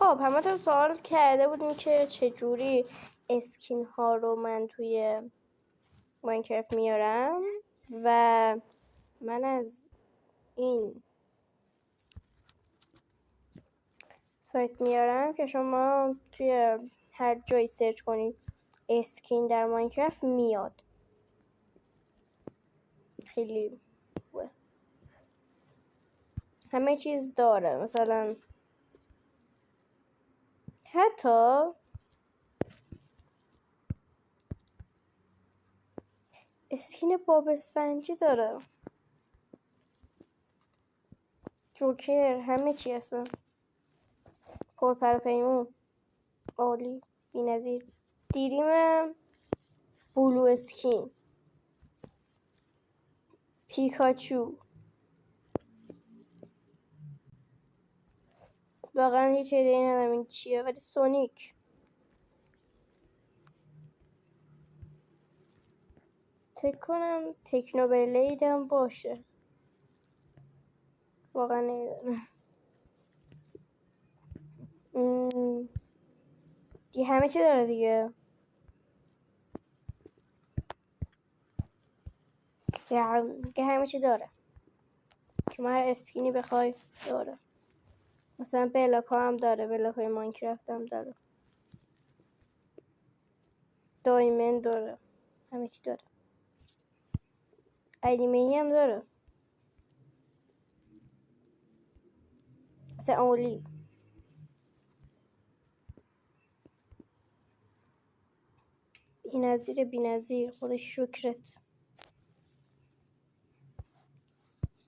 خب همه تو سوال کرده بودیم که چجوری اسکین ها رو من توی ماینکرافت میارم و من از این سایت میارم که شما توی هر جایی سرچ کنید اسکین در ماینکرافت میاد. خیلی خوبه، همه چیز داره، مثلا حتی اسکین باب اسفنجی داره، جوکر، همه چی هستن، پرپر و پیمون، عالی، بی‌نظیر. دیریم بلو اسکین، پیکاچو، واقعا هیچ ایده‌ای ندارم این چیه، ولی سونیک، فکر کنم تکنوبلیدم باشه، واقعا نمیدونم. دی همه چی داره دیگه، دیگه همه چی داره، شما هر اسکینی بخوای داره، مثلا بلاک ها هم داره، بلاک های ماینکرافت هم داره، دایمند داره، همه چی داره، انیمه هم داره، مثلا اولی بی‌نظیر خودش شکرت.